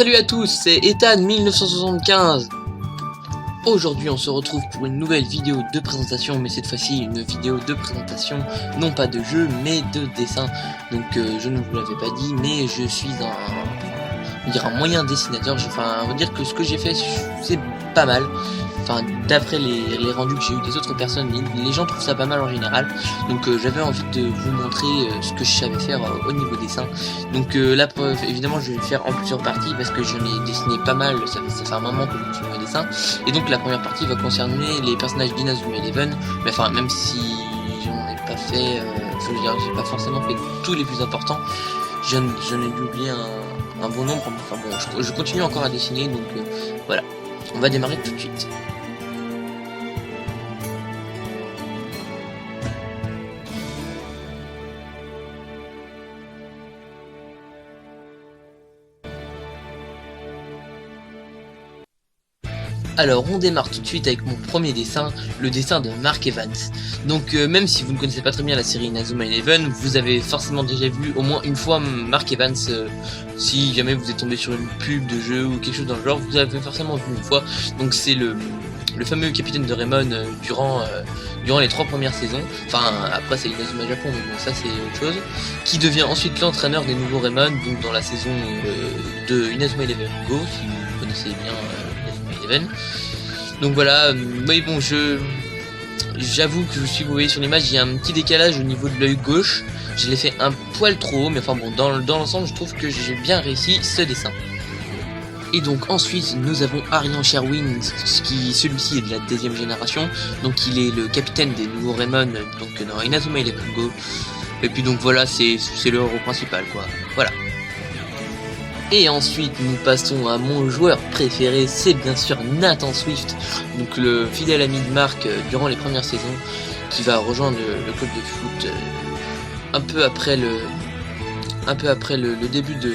Salut à tous, c'est Ethan 1975. Aujourd'hui on se retrouve pour une nouvelle vidéo de présentation, mais cette fois-ci une vidéo de présentation non pas de jeu mais de dessin. Donc je ne vous l'avais pas dit, mais je suis un moyen dessinateur. On va dire que ce que j'ai fait c'est pas mal. Enfin, d'après les rendus que j'ai eu des autres personnes, les gens trouvent ça pas mal en général. Donc j'avais envie de vous montrer ce que je savais faire au niveau dessin. Donc la preuve, évidemment je vais le faire en plusieurs parties parce que je l'ai dessiné pas mal, ça fait un moment que je me suis mis au dessin. Et donc la première partie va concerner les personnages d'Inazuma Eleven. Mais enfin, même si j'en ai pas fait, j'ai pas forcément fait tous les plus importants, j'en ai dû oublier un bon nombre. Enfin bon, je continue encore à dessiner, donc voilà. On va démarrer tout de suite. Alors on démarre tout de suite avec mon premier dessin, le dessin de Mark Evans. Donc même si vous ne connaissez pas très bien la série Inazuma Eleven, vous avez forcément déjà vu au moins une fois Mark Evans. Si jamais vous êtes tombé sur une pub de jeu ou quelque chose dans le genre, vous avez forcément vu une fois. Donc c'est le fameux capitaine de Raymond durant les 3 premières saisons. Enfin après c'est Inazuma Japon, mais bon ça c'est autre chose. Qui devient ensuite l'entraîneur des nouveaux Raymond, donc dans la saison de Inazuma Eleven Go, si vous connaissez bien Donc voilà, mais bon, j'avoue que si vous voyez sur l'image, il y a un petit décalage au niveau de l'œil gauche. Je l'ai fait un poil trop haut, mais enfin bon, dans l'ensemble, je trouve que j'ai bien réussi ce dessin. Et donc ensuite, nous avons Arian Sherwin, celui-ci est de la 2e génération, donc il est le capitaine des nouveaux Raymond, donc dans Inazuma Eleven Go. Et puis donc voilà, c'est le héros principal, quoi. Voilà. Et ensuite nous passons à mon joueur préféré, c'est bien sûr Nathan Swift, donc le fidèle ami de Mark durant les premières saisons, qui va rejoindre le club de foot un peu après le début de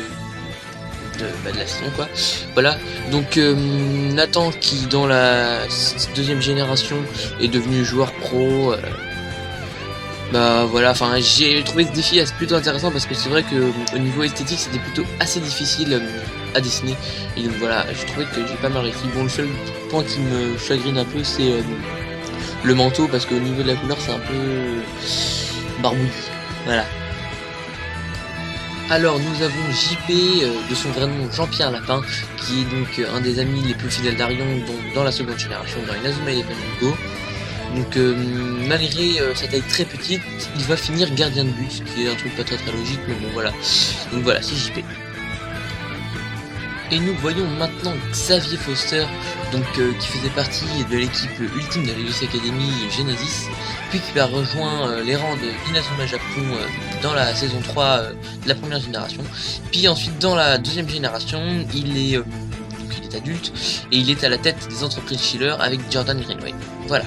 la saison, quoi. Voilà, donc Nathan qui dans la 2e génération est devenu joueur pro. Bah voilà, enfin j'ai trouvé ce défi plutôt intéressant parce que c'est vrai que au niveau esthétique c'était plutôt assez difficile à dessiner. Et donc voilà, je trouvais que j'ai pas mal réussi. Bon, le seul point qui me chagrine un peu c'est le manteau, parce qu'au niveau de la couleur c'est un peu barbouillis. Voilà. Alors nous avons JP, de son vrai nom Jean-Pierre Lapin, qui est donc un des amis les plus fidèles d'Arion dans la 2e génération dans Inazuma Eleven Go. Donc malgré sa taille très petite, il va finir gardien de but, ce qui est un truc pas très logique, mais bon voilà. Donc voilà, c'est JP. Et nous voyons maintenant Xavier Foster, donc qui faisait partie de l'équipe ultime de la Lucy Academy Genesis, puis qui a rejoint les rangs de Inazuma Japon dans la saison 3 de la 1re génération. Puis ensuite dans la 2e génération, il est adulte et il est à la tête des entreprises Schiller avec Jordan Greenway. Voilà.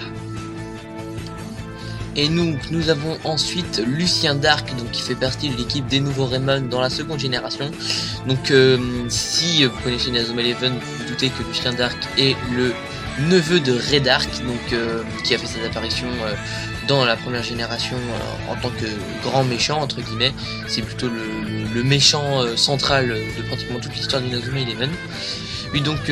Et nous avons ensuite Lucien Dark, donc qui fait partie de l'équipe des nouveaux Raymond dans la 2e génération. Donc si vous connaissez Inazuma Eleven, vous vous doutez que Lucien Dark est le neveu de Ray Dark, donc qui a fait ses apparitions dans la 1re génération en tant que grand méchant entre guillemets. C'est plutôt le méchant central de pratiquement toute l'histoire d'Inazuma Eleven. Oui, donc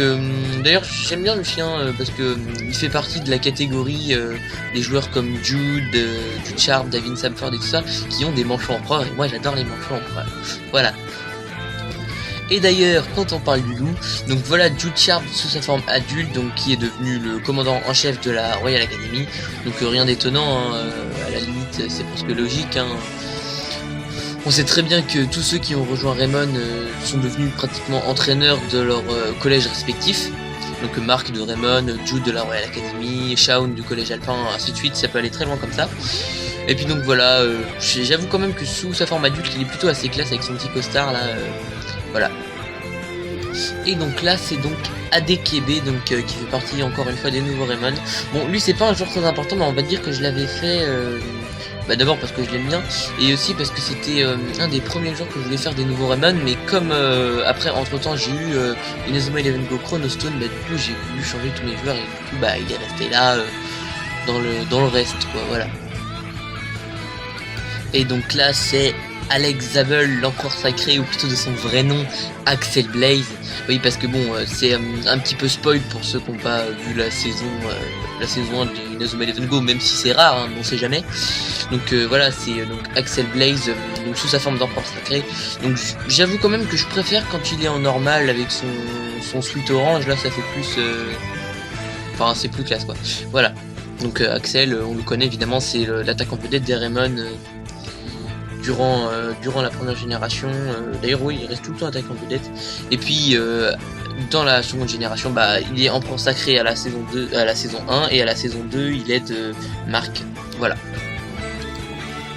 d'ailleurs j'aime bien Lucien parce que il fait partie de la catégorie des joueurs comme Jude Sharp, David Samford et tout ça, qui ont des manchots empereurs, et moi j'adore les manchots empereurs. Voilà. Et d'ailleurs, quand on parle du loup, donc voilà Jude Sharp sous sa forme adulte, donc qui est devenu le commandant en chef de la Royal Academy. Donc rien d'étonnant, hein, à la limite c'est presque logique, hein. On sait très bien que tous ceux qui ont rejoint Raymond sont devenus pratiquement entraîneurs de leurs collèges respectifs. Donc Mark de Raymond, Jude de la Royal Academy, Shaun du collège Alpin, ainsi de suite, ça peut aller très loin comme ça. Et puis donc voilà, j'avoue quand même que sous sa forme adulte, il est plutôt assez classe avec son petit costard là, voilà. Et donc là c'est donc Adekebe, donc qui fait partie encore une fois des nouveaux Raymond. Bon, lui c'est pas un joueur très important, mais on va dire que je l'avais fait d'abord parce que je l'aime bien, et aussi parce que c'était un des premiers joueurs que je voulais faire des nouveaux Raymond, mais comme après entre temps j'ai eu Inazuma Eleven Go Chronostone, bah du coup j'ai voulu changer tous mes joueurs, et du coup bah il est resté là dans le reste, quoi, voilà. Et donc là c'est Alex Zabel, l'empereur sacré, ou plutôt de son vrai nom, Axel Blaze. Oui, parce que bon, c'est un petit peu spoil pour ceux qui n'ont pas vu la saison 1 de Inazuma Eleven Go, même si c'est rare, hein, on sait jamais. Donc voilà, c'est donc Axel Blaze, donc sous sa forme d'empereur sacré. Donc j'avoue quand même que je préfère quand il est en normal avec son sweat orange, là ça fait plus... Enfin c'est plus classe quoi. Voilà. Donc Axel, on le connaît évidemment, c'est l'attaquant vedette des Raymond durant la première génération. D'ailleurs oui, il reste tout le temps attaquant vedette. Et puis dans la seconde génération, bah il est empereur sacré à la saison 1, et à la saison 2 il aide Marc. Voilà.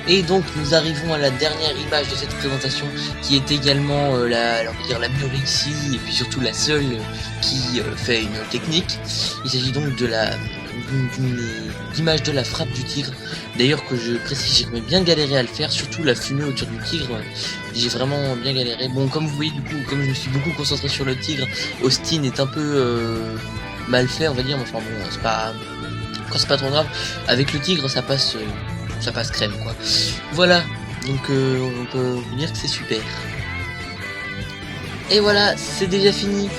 Et donc nous arrivons à la dernière image de cette présentation, qui est également on va dire la mieux réussie, et puis surtout la seule qui fait une technique. Il s'agit donc de d'une image de la frappe du tigre. D'ailleurs, que je précise, j'ai quand même bien galéré à le faire, surtout la fumée autour du tigre, j'ai vraiment bien galéré. Bon, comme vous voyez, du coup, comme je me suis beaucoup concentré sur le tigre, Austin est un peu mal fait, on va dire, mais enfin bon, c'est pas... Quand c'est pas trop grave, avec le tigre ça passe crème quoi. Voilà, donc on peut vous dire que c'est super. Et voilà, c'est déjà fini.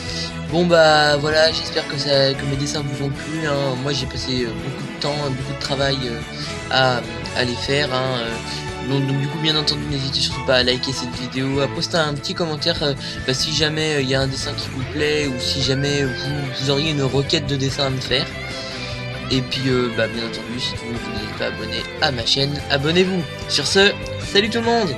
Bon bah voilà, j'espère que mes dessins vous ont plu, hein. Moi j'ai passé beaucoup de temps, beaucoup de travail à les faire, hein. Donc du coup bien entendu n'hésitez surtout pas à liker cette vidéo, à poster un petit commentaire si jamais il y a un dessin qui vous plaît, ou si jamais vous auriez une requête de dessin à me faire. Et puis bien entendu, si vous n'êtes pas abonné à ma chaîne, abonnez-vous. Sur ce, salut tout le monde!